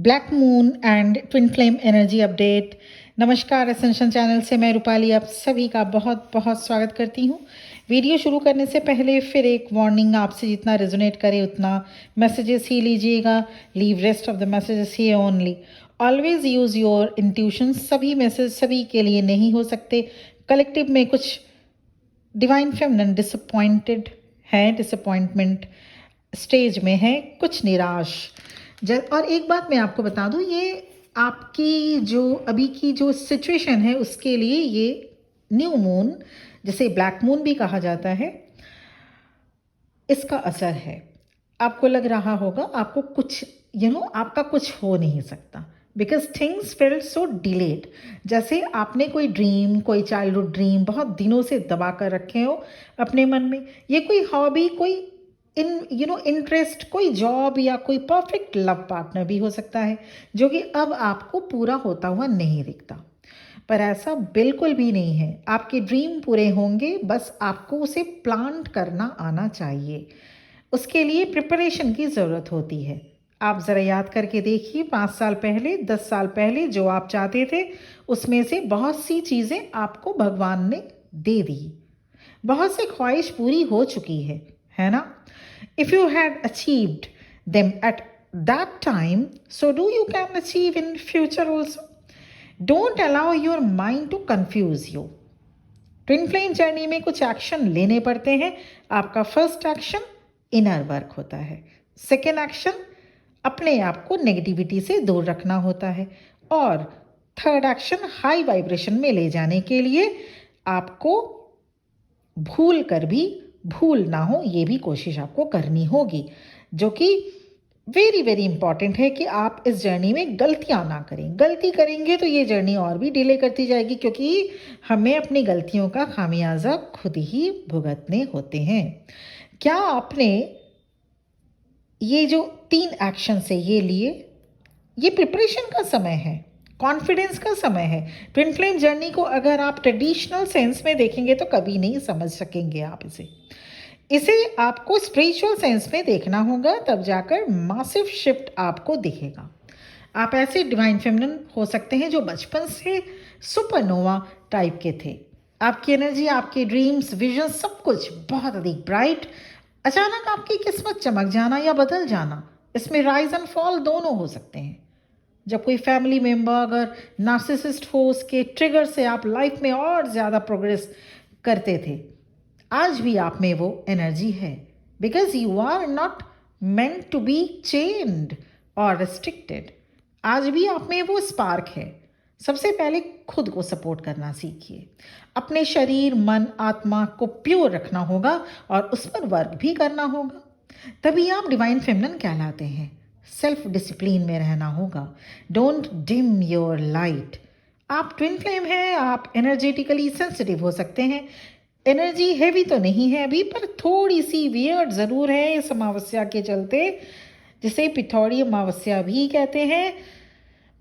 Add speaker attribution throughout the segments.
Speaker 1: Black moon and twin flame energy update. नमस्कार, ascension channel से मैं रूपाली आप सभी का बहुत बहुत स्वागत करती हूँ। वीडियो शुरू करने से पहले फिर एक वार्निंग, आपसे जितना रेजोनेट करे उतना मैसेजेस ही लीजिएगा। Leave rest of the messages here only. Always use your intuition. सभी मैसेज सभी के लिए नहीं हो सकते। कलेक्टिव में कुछ डिवाइन फेमिनिन डिसअपॉइंटेड है, डिसअपॉइंटमेंट स्टेज में है, कुछ निराश। और एक बात मैं आपको बता दूं, ये आपकी जो अभी की जो सिचुएशन है उसके लिए ये न्यू मून, जिसे ब्लैक मून भी कहा जाता है, इसका असर है। आपको लग रहा होगा आपको कुछ आपका कुछ हो नहीं सकता, because things felt so delayed. जैसे आपने कोई ड्रीम, कोई चाइल्डहुड ड्रीम बहुत दिनों से दबा कर रखे हो अपने मन में। ये कोई हॉबी, कोई इंटरेस्ट, कोई जॉब या कोई परफेक्ट लव पार्टनर भी हो सकता है, जो कि अब आपको पूरा होता हुआ नहीं दिखता। पर ऐसा बिल्कुल भी नहीं है। आपके ड्रीम पूरे होंगे, बस आपको उसे प्लांट करना आना चाहिए। उसके लिए प्रिपरेशन की ज़रूरत होती है। आप ज़रा याद करके देखिए, 5 साल पहले, 10 साल पहले जो आप चाहते थे, उसमें से बहुत सी चीज़ें आपको भगवान ने दे दी। बहुत सी ख्वाहिश पूरी हो चुकी है ना? If you had achieved them at that time, so do you can achieve in future also. Don't allow your mind to confuse you. Twin flame journey में कुछ एक्शन लेने पड़ते हैं। आपका फर्स्ट एक्शन इनर वर्क होता है। Second action अपने आप को नेगेटिविटी से दूर रखना होता है। और थर्ड एक्शन हाई वाइब्रेशन में ले जाने के लिए आपको भूल कर भी भूल ना हो, ये भी कोशिश आपको करनी होगी, जो कि वेरी वेरी इंपॉर्टेंट है कि आप इस जर्नी में गलतियां ना करें। गलती करेंगे तो ये जर्नी और भी डिले करती जाएगी, क्योंकि हमें अपनी गलतियों का खामियाजा खुद ही भुगतने होते हैं। क्या आपने ये जो 3 एक्शन से ये लिए, ये प्रिपरेशन का समय है, कॉन्फिडेंस का समय है। ट्विन फ्लेम जर्नी को अगर आप ट्रेडिशनल सेंस में देखेंगे तो कभी नहीं समझ सकेंगे आप इसे आपको स्पिरिचुअल सेंस में देखना होगा, तब जाकर मासिव शिफ्ट आपको दिखेगा। आप ऐसे डिवाइन फेमिनिन हो सकते हैं जो बचपन से सुपरनोवा टाइप के थे। आपकी एनर्जी, आपके ड्रीम्स, विजन, सब कुछ बहुत अधिक ब्राइट। अचानक आपकी किस्मत चमक जाना या बदल जाना, इसमें राइज एंड फॉल दोनों हो सकते हैं। जब कोई फैमिली मेम्बर अगर नार्सिसिस्ट हो, उसके ट्रिगर से आप लाइफ में और ज़्यादा प्रोग्रेस करते थे, आज भी आप में वो एनर्जी है, because you are not meant to be chained और रिस्ट्रिक्टेड। आज भी आप में वो स्पार्क है। सबसे पहले खुद को सपोर्ट करना सीखिए। अपने शरीर, मन, आत्मा को प्योर रखना होगा और उस पर वर्क भी करना होगा, तभी आप डिवाइन फेमिनिन कहलाते हैं। सेल्फ डिसिप्लिन में रहना होगा। Don't dim your light. आप ट्विन फ्लेम हैं, आप एनर्जेटिकली सेंसिटिव हो सकते हैं। एनर्जी हैवी तो नहीं है अभी, पर थोड़ी सी वियर्ड ज़रूर है इस अमावस्या के चलते, जिसे पिथौड़ी अमावस्या भी कहते हैं,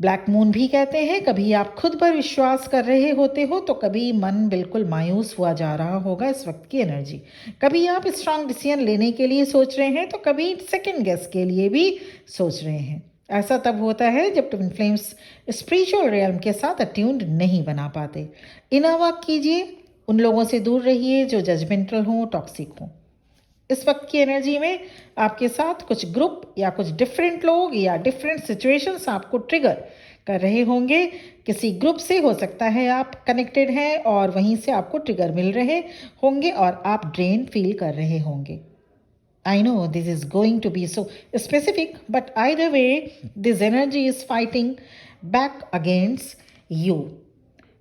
Speaker 1: ब्लैक मून भी कहते हैं। कभी आप खुद पर विश्वास कर रहे होते हो तो कभी मन बिल्कुल मायूस हुआ जा रहा होगा इस वक्त की एनर्जी। कभी आप स्ट्रांग डिसीजन लेने के लिए सोच रहे हैं तो कभी सेकंड गेस के लिए भी सोच रहे हैं। ऐसा तब होता है जब ट्विन फ्लेम्स स्पिरिचुअल रियल्म के साथ अट्यून्ड नहीं बना पाते। इनर वर्क कीजिए, उन लोगों से दूर रहिए जो जजमेंटल हों, टॉक्सिक हों। इस वक्त की एनर्जी में आपके साथ कुछ ग्रुप या कुछ डिफरेंट लोग या डिफरेंट सिचुएशंस आपको ट्रिगर कर रहे होंगे। किसी ग्रुप से हो सकता है आप कनेक्टेड हैं और वहीं से आपको ट्रिगर मिल रहे होंगे और आप ड्रेन फील कर रहे होंगे। I know this is going to be so specific, but either way, this energy is fighting back against you.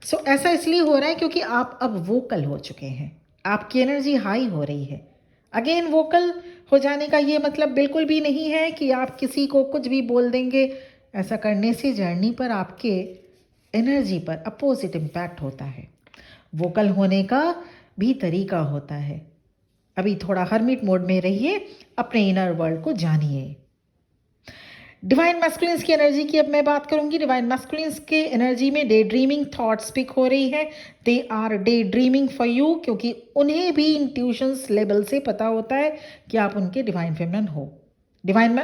Speaker 1: So ऐसा इसलिए हो रहा है क्योंकि आप अब वोकल हो चुके हैं। आपकी एनर्जी हाई हो रही है। अगेन, वोकल हो जाने का ये मतलब बिल्कुल भी नहीं है कि आप किसी को कुछ भी बोल देंगे। ऐसा करने से जर्नी पर आपके एनर्जी पर अपोजिट इम्पैक्ट होता है। वोकल होने का भी तरीका होता है। अभी थोड़ा हर्मिट मोड में रहिए, अपने इनर वर्ल्ड को जानिए। डिवाइन मैस्कुलिन्स की एनर्जी की अब मैं बात करूंगी। डिवाइन मैस्कुलिन्स के एनर्जी में डे ड्रीमिंग थॉट्स पिक हो रही है। They are daydreaming for you, क्योंकि उन्हें भी इंट्यूशंस लेवल से पता होता है कि आप उनके डिवाइन फेमिनिन हो। डिवाइन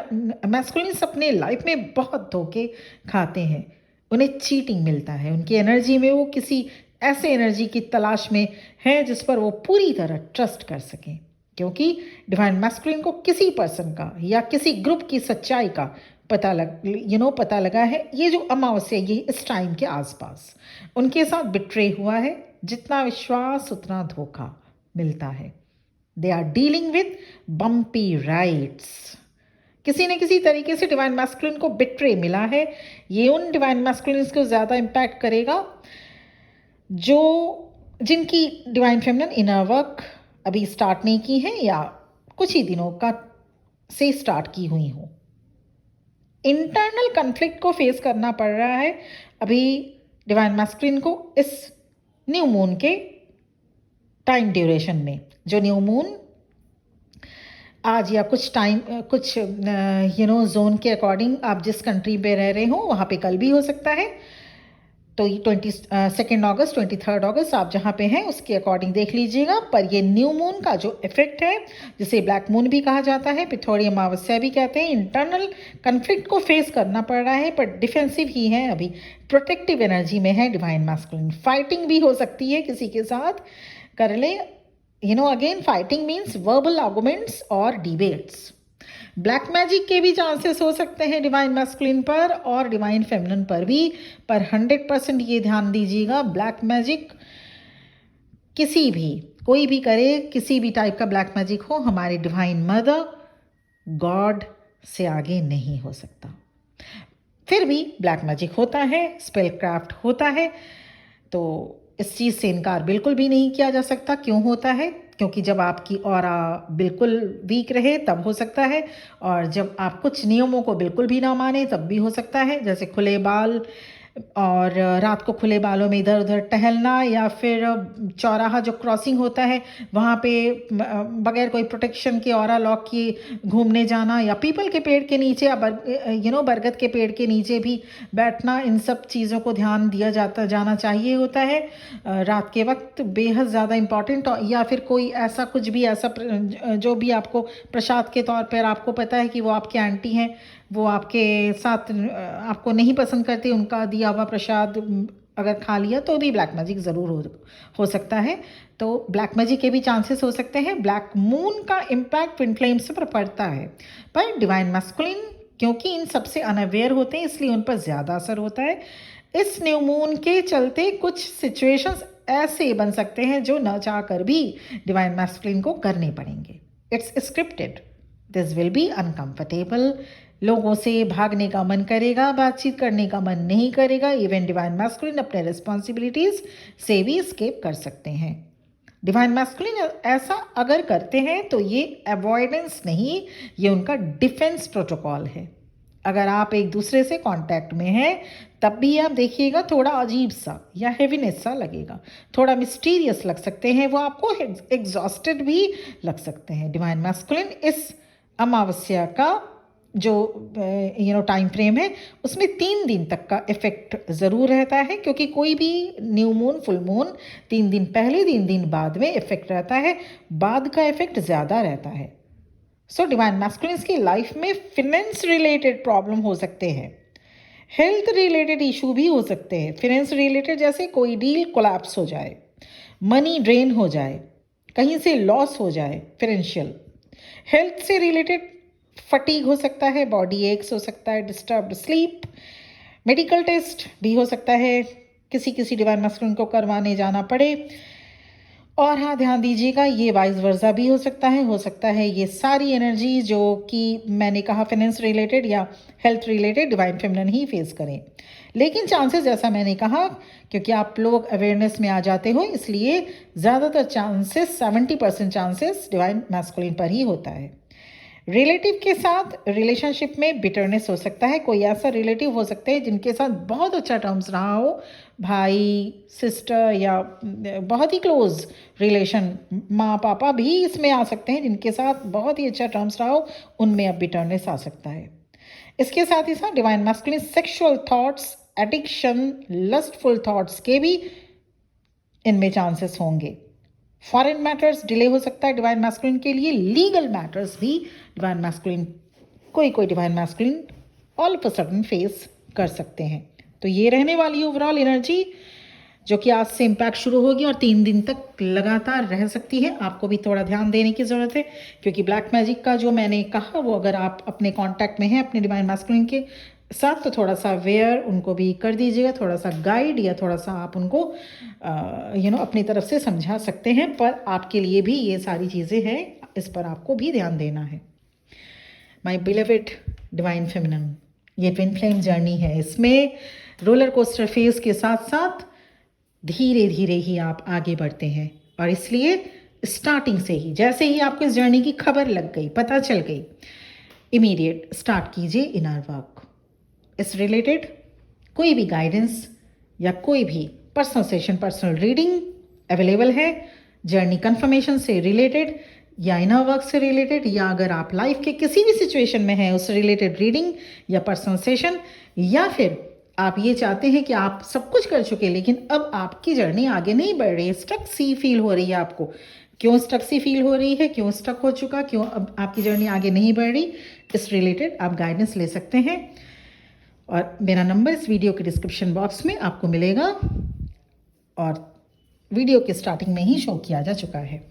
Speaker 1: मैस्कुलिन्स अपने लाइफ में बहुत धोखे खाते हैं, उन्हें चीटिंग मिलता है, उनकी एनर्जी में वो किसी ऐसे एनर्जी की तलाश में है जिस पर वो पूरी तरह ट्रस्ट कर सकें, क्योंकि डिवाइन मैस्कुलिन को किसी पर्सन का या किसी ग्रुप की सच्चाई का पता लगा है, ये जो अमावस्या ये इस टाइम के आसपास उनके साथ बिट्रे हुआ है। जितना विश्वास उतना धोखा मिलता है। They are dealing with bumpy rides. किसी न किसी तरीके से डिवाइन मैस्कुलिन को बिट्रे मिला है। ये उन डिवाइन मैस्कुलिन्स को ज़्यादा इम्पैक्ट करेगा जो जिनकी डिवाइन फेमिनिन इनर वर्क अभी स्टार्ट नहीं की है या कुछ ही दिनों का से स्टार्ट की हुई हो। इंटरनल कन्फ्लिक्ट को फेस करना पड़ रहा है अभी डिवाइन मैस्कुलिन को इस न्यू मून के टाइम ड्यूरेशन में। जो न्यू मून आज या कुछ टाइम कुछ जोन के अकॉर्डिंग आप जिस कंट्री पे रह रहे हो वहाँ पे कल भी हो सकता है। तो 22 अगस्त 23 अगस्त आप जहाँ पे हैं उसके अकॉर्डिंग देख लीजिएगा। पर ये न्यू मून का जो इफेक्ट है, जिसे ब्लैक मून भी कहा जाता है, पिथौरी अमावस्या भी कहते हैं, इंटरनल कन्फ्लिक्ट को फेस करना पड़ रहा है, पर डिफेंसिव ही है, अभी प्रोटेक्टिव एनर्जी में है डिवाइन मैस्कुलिन। फाइटिंग भी हो सकती है किसी के साथ कर ले। Again fighting means verbal arguments और डिबेट्स। ब्लैक मैजिक के भी चांसेस हो सकते हैं डिवाइन मैस्कुलिन पर और डिवाइन फेमिनिन पर भी। पर 100% ये ध्यान दीजिएगा, ब्लैक मैजिक कोई भी करे, किसी भी टाइप का ब्लैक मैजिक हो, हमारे डिवाइन मदर गॉड से आगे नहीं हो सकता। फिर भी ब्लैक मैजिक होता है, स्पेल क्राफ्ट होता है, तो इस चीज़ से इनकार बिल्कुल भी नहीं किया जा सकता। क्यों होता है? क्योंकि जब आपकी ऑरा बिल्कुल वीक रहे तब हो सकता है, और जब आप कुछ नियमों को बिल्कुल भी ना माने तब भी हो सकता है। जैसे खुले बाल और रात को खुले बालों में इधर उधर टहलना, या फिर चौराहा जो क्रॉसिंग होता है वहाँ पे बगैर कोई प्रोटेक्शन के ऑरा लॉक किए घूमने जाना, या पीपल के पेड़ के नीचे या बरगद के पेड़ के नीचे भी बैठना, इन सब चीज़ों को ध्यान दिया जाना चाहिए होता है रात के वक्त, बेहद ज़्यादा इम्पॉर्टेंट। या फिर कोई ऐसा कुछ भी ऐसा जो भी आपको प्रसाद के तौर पर आपको पता है कि वो आपके आंटी हैं, वो आपके साथ आपको नहीं पसंद करते, उनका दिया हुआ प्रसाद अगर खा लिया तो भी ब्लैक मैजिक ज़रूर हो सकता है। तो ब्लैक मैजिक के भी चांसेस हो सकते हैं। ब्लैक मून का इम्पैक्ट ट्विन फ्लेम्स पर पड़ता है, पर डिवाइन मैस्कुलिन क्योंकि इन सबसे अनअवेयर होते हैं इसलिए उन पर ज़्यादा असर होता है। इस न्यू मून के चलते कुछ सिचुएशंस ऐसे बन सकते हैं जो न चाह कर भी डिवाइन मैस्कुलिन को करने पड़ेंगे। It's scripted, this will be uncomfortable. लोगों से भागने का मन करेगा, बातचीत करने का मन नहीं करेगा। इवन डिवाइन मैस्कुलिन अपने रिस्पॉन्सिबिलिटीज से भी स्केप कर सकते हैं। डिवाइन मैस्कुलिन ऐसा अगर करते हैं तो ये अवॉइडेंस नहीं, ये उनका डिफेंस प्रोटोकॉल है। अगर आप एक दूसरे से कांटेक्ट में हैं तब भी आप देखिएगा थोड़ा अजीब सा या हेवीनेस सा लगेगा, थोड़ा मिस्टीरियस लग सकते हैं, वो आपको एग्जॉस्टेड भी लग सकते हैं। डिवाइन मैस्कुलिन इस अमावस्या का जो टाइम फ्रेम है उसमें 3 दिन तक का इफेक्ट ज़रूर रहता है, क्योंकि कोई भी न्यू मून फुल मून 3 दिन पहले 3 दिन बाद में इफेक्ट रहता है, बाद का इफेक्ट ज़्यादा रहता है। सो डिवाइन मैस्कुलिन्स की लाइफ में फिनेंस रिलेटेड प्रॉब्लम हो सकते हैं, हेल्थ रिलेटेड इशू भी हो सकते हैं। फिनेंस रिलेटेड जैसे कोई डील कोलैप्स हो जाए, मनी ड्रेन हो जाए, कहीं से लॉस हो जाए फाइनेंशियल। हेल्थ से रिलेटेड फटीग हो सकता है, बॉडी एक्स हो सकता है, डिस्टर्ब्ड स्लीप, मेडिकल टेस्ट भी हो सकता है, किसी डिवाइन मैस्कुलिन को करवाने जाना पड़े। और हाँ, ध्यान दीजिएगा ये वाइस वर्सा भी हो सकता है ये सारी एनर्जी जो कि मैंने कहा फाइनेंस रिलेटेड या हेल्थ रिलेटेड डिवाइन फेमिनिन ही फेस करें। लेकिन चांसेस जैसा मैंने कहा, क्योंकि आप लोग अवेयरनेस में आ जाते हो इसलिए ज़्यादातर चांसेस 70% चांसेस डिवाइन मैस्कुलिन पर ही होता है। रिलेटिव के साथ रिलेशनशिप में बिटरनेस हो सकता है। कोई ऐसा रिलेटिव हो सकते हैं जिनके साथ बहुत अच्छा टर्म्स रहा हो, भाई सिस्टर या बहुत ही क्लोज रिलेशन, माँ पापा भी इसमें आ सकते हैं, जिनके साथ बहुत ही अच्छा टर्म्स रहा हो उनमें अब बिटरनेस आ सकता है। इसके साथ ही साथ divine masculine sexual thoughts, addiction, lustful thoughts के भी इनमें चांसेस होंगे। फॉरेन मैटर्स डिले हो सकता है डिवाइन मैस्कुलिन के लिए, लीगल मैटर्स भी डिवाइन मैस्कुलिन कोई कोई divine masculine all of a sudden face कर सकते हैं। तो ये रहने वाली ओवरऑल एनर्जी जो कि आज से इम्पैक्ट शुरू होगी और 3 दिन तक लगातार रह सकती है। आपको भी थोड़ा ध्यान देने की ज़रूरत है, क्योंकि ब्लैक मैजिक का जो मैंने कहा वो अगर आप अपने कांटेक्ट में हैं अपने डिवाइन मैस्कुलिन के साथ तो थोड़ा सा अवेयर उनको भी कर दीजिएगा, थोड़ा सा गाइड या थोड़ा सा आप उनको अपनी तरफ से समझा सकते हैं। पर आपके लिए भी ये सारी चीज़ें हैं, इस पर आपको भी ध्यान देना है। माई बिलीवेड डिवाइन फेमिनिन, ये ट्विन फ्लेम जर्नी है। इसमें रोलर कोस्टर फेज के साथ साथ धीरे धीरे ही आप आगे बढ़ते हैं, और इसलिए स्टार्टिंग से ही जैसे ही आपको इस जर्नी की खबर लग गई, पता चल गई, इमीडिएट स्टार्ट कीजिए इनर वर्क। इस रिलेटेड कोई भी गाइडेंस या कोई भी personal session, personal reading available है, जर्नी कंफर्मेशन से रिलेटेड या इनर वर्क से रिलेटेड, या अगर आप लाइफ के किसी भी सिचुएशन में हैं उस रिलेटेड रीडिंग या पर्सनल सेशन, या फिर आप ये चाहते हैं कि आप सब कुछ कर चुके लेकिन अब आपकी जर्नी आगे नहीं बढ़ रही है, स्टक सी फील हो रही है आपको, क्यों स्टक सी फील हो रही है, क्यों स्टक हो चुका, क्यों अब आपकी जर्नी आगे नहीं बढ़ रही, इस रिलेटेड आप गाइडेंस ले सकते हैं। और मेरा नंबर इस वीडियो के डिस्क्रिप्शन बॉक्स में आपको मिलेगा और वीडियो के स्टार्टिंग में ही शो किया जा चुका है।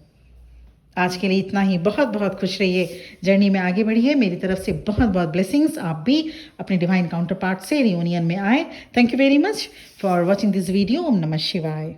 Speaker 1: आज के लिए इतना ही। बहुत बहुत खुश रहिए, जर्नी में आगे बढ़िए। मेरी तरफ से बहुत बहुत ब्लेसिंग्स। आप भी अपने डिवाइन काउंटर पार्ट से रियूनियन में आए। Thank you very much for watching this video. ओम नमः शिवाय।